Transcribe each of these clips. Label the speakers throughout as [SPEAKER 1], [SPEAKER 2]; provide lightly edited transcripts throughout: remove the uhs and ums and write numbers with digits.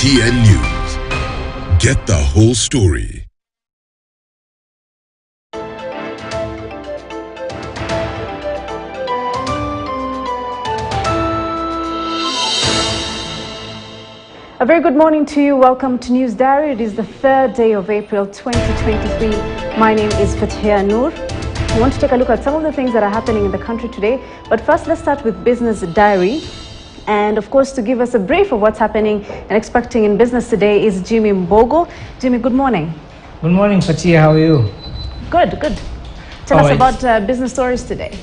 [SPEAKER 1] KTN News. Get the whole story.
[SPEAKER 2] A very good morning to you. Welcome to News Diary. It is the 3rd day of April 2023. My name is Fatihia Noor. We want to take a look at some of the things that are happening in the country today. But first, let's start with Business Diary. And of course, to give us a brief of what's happening and expecting in business today is Jimmy Mbogo. Jimmy, good morning.
[SPEAKER 3] Good morning, Fatihia. How are you?
[SPEAKER 2] Good, good. Tell us about business stories today.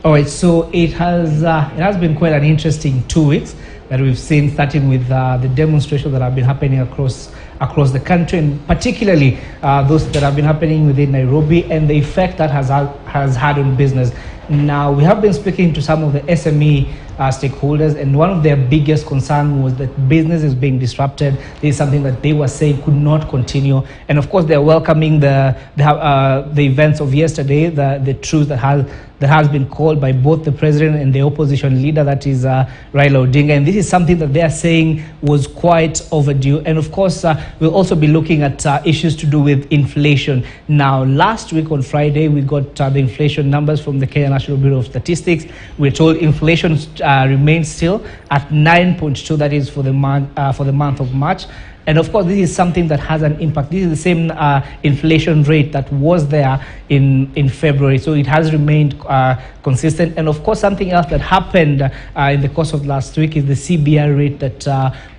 [SPEAKER 3] All right, so it has been quite an interesting 2 weeks that we've seen, starting with the demonstrations that have been happening across the country, and particularly those that have been happening within Nairobi, and the effect that has had on business. Now, we have been speaking to some of the SME stakeholders, and one of their biggest concerns was that business is being disrupted. This is something that they were saying could not continue, and of course, they're welcoming the events of yesterday, the truth that has been called by both the president and the opposition leader, that is Raila Odinga, and this is something that they are saying was quite overdue. And of course, we'll also be looking at issues to do with inflation. Now, last week on Friday, we got the inflation numbers from the Kenya National Bureau of Statistics. We're told inflation remains still at 9.2. That is for the month of March. And of course, this is something that has an impact. This is the same inflation rate that was there in February. So it has remained consistent. And of course, something else that happened in the course of last week is the CBR rate that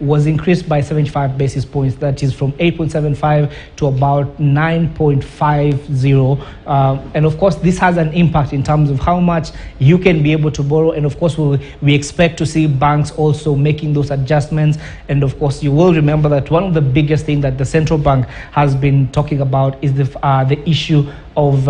[SPEAKER 3] was increased by 75 basis points. That is from 8.75 to about 9.50. And of course, this has an impact in terms of how much you can be able to borrow. And of course, we expect to see banks also making those adjustments. And of course, you will remember that one of the biggest things that the central bank has been talking about is the issue of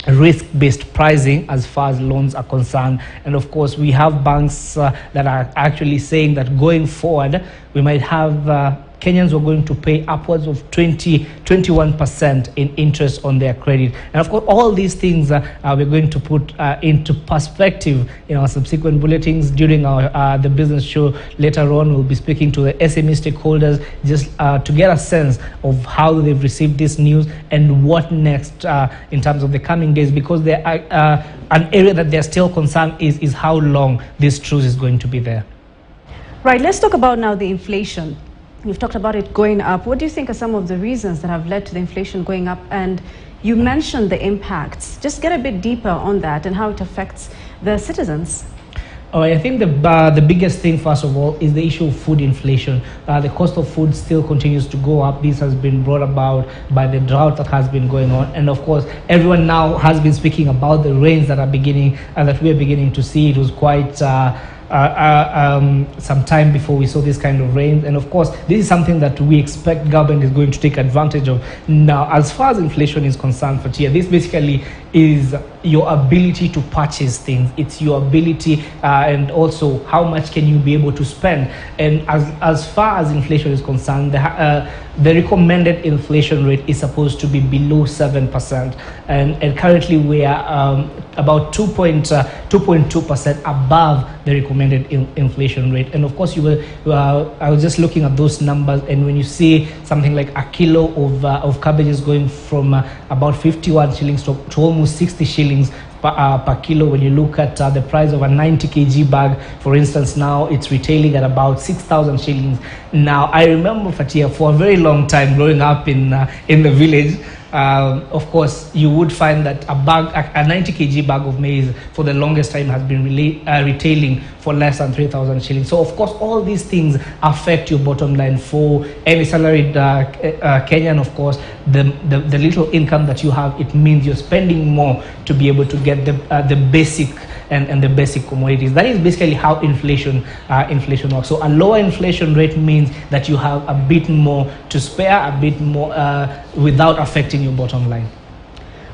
[SPEAKER 3] risk-based pricing as far as loans are concerned. And of course, we have banks that are actually saying that going forward, we might have Kenyans were going to pay upwards of 21% in interest on their credit. And of course, all these things we're going to put into perspective in our subsequent bulletins during the business show. Later on, we'll be speaking to the SME stakeholders just to get a sense of how they've received this news and what next in terms of the coming days, because there are, an area that they're still concerned is how long this truce is going to be there.
[SPEAKER 2] Right, let's talk about now the inflation. You've talked about it going up. What do you think are some of the reasons that have led to the inflation going up? And you mentioned the impacts. Just get a bit deeper on that and how it affects the citizens.
[SPEAKER 3] I think the biggest thing, first of all, is the issue of food inflation. The cost of food still continues to go up. This has been brought about by the drought that has been going on. And of course, everyone now has been speaking about the rains that are beginning that we are beginning to see. It was quite some time before we saw this kind of rain, and of course this is something that we expect government is going to take advantage of. Now, as far as inflation is concerned, Fatihia, this basically is your ability to purchase things. It's your ability and also how much can you be able to spend. And as far as inflation is concerned, the recommended inflation rate is supposed to be below 7%, and currently we are about 2.2% above the recommended inflation rate. And of course, I was just looking at those numbers, and when you see something like a kilo of cabbages going from about 51 shillings to almost 60 shillings per kilo, when you look at the price of a 90 kg bag, for instance, now it's retailing at about 6,000 shillings. Now, I remember, Fatihia, for a very long time growing up in the village, of course, you would find that a 90 kg bag of maize for the longest time has been retailing for less than 3,000 shillings. So, of course, all these things affect your bottom line. For any salaried Kenyan, of course, the little income that you have, it means you're spending more to be able to get the basic and the basic commodities. That is basically how inflation works. So a lower inflation rate means that you have a bit more to spare, a bit more without affecting your bottom line.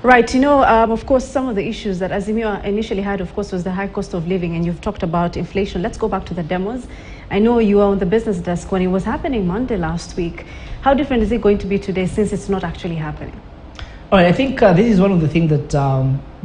[SPEAKER 2] Right, you know, of course, some of the issues that Azimio initially had, of course, was the high cost of living, and you've talked about inflation. Let's go back to the demos. I know you were on the business desk when it was happening Monday last week. How different is it going to be today since it's not actually happening?
[SPEAKER 3] All right, I think this is one of the things that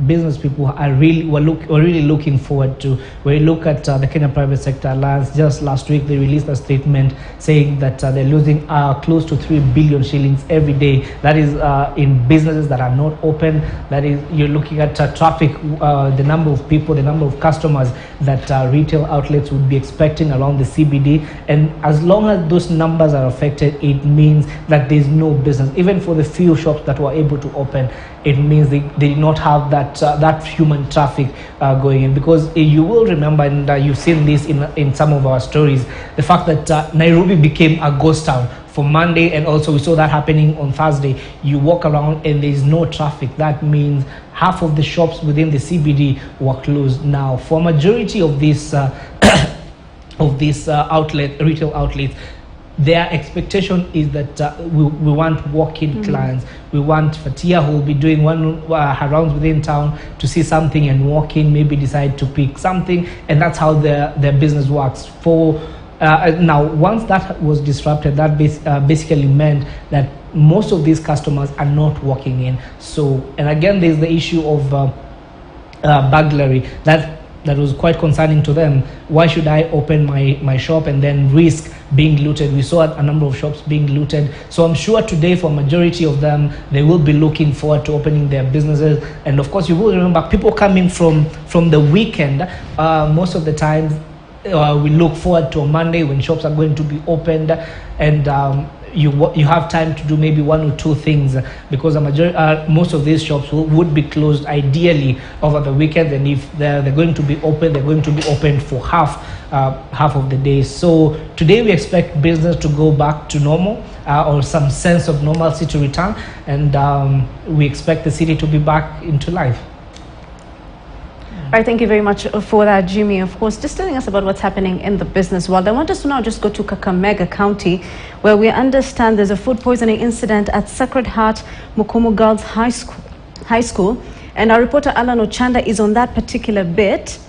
[SPEAKER 3] business people are really looking forward to. When you look at the Kenya Private Sector Alliance, just last week they released a statement saying that they're losing close to 3 billion shillings every day. That is in businesses that are not open. That is, you're looking at traffic, the number of people, the number of customers that retail outlets would be expecting around the CBD. And as long as those numbers are affected, it means that there's no business. Even for the few shops that were able to open, it means they did not have that human traffic going in. Because you will remember, and you've seen this in some of our stories, the fact that Nairobi became a ghost town for Monday, and also we saw that happening on Thursday. You walk around and there's no traffic. That means half of the shops within the CBD were closed. Now, for majority of these retail outlets, their expectation is that we want walk-in clients. We want Fatia, who will be doing her rounds within town to see something and walk in, maybe decide to pick something, and that's how their business works. Now, once that was disrupted, that basically meant that most of these customers are not walking in. So, and again, there's the issue of burglary that was quite concerning to them. Why should I open my shop and then risk being looted? We saw a number of shops being looted. So I'm sure today, for majority of them, they will be looking forward to opening their businesses. And of course, you will remember people coming from the weekend. Most of the times, we look forward to a Monday when shops are going to be opened, and you have time to do maybe one or two things, because most of these shops would be closed ideally over the weekend, and if they're going to be open, they're going to be open for half of the day. So today we expect business to go back to normal, or some sense of normalcy to return, and we expect the city to be back into life.
[SPEAKER 2] All right, thank you very much for that, Jimmy. Of course, just telling us about what's happening in the business world. I want us to now just go to Kakamega County, where we understand there's a food poisoning incident at Sacred Heart Mukomo Girls High School. And our reporter Alan Ochanda is on that particular bit.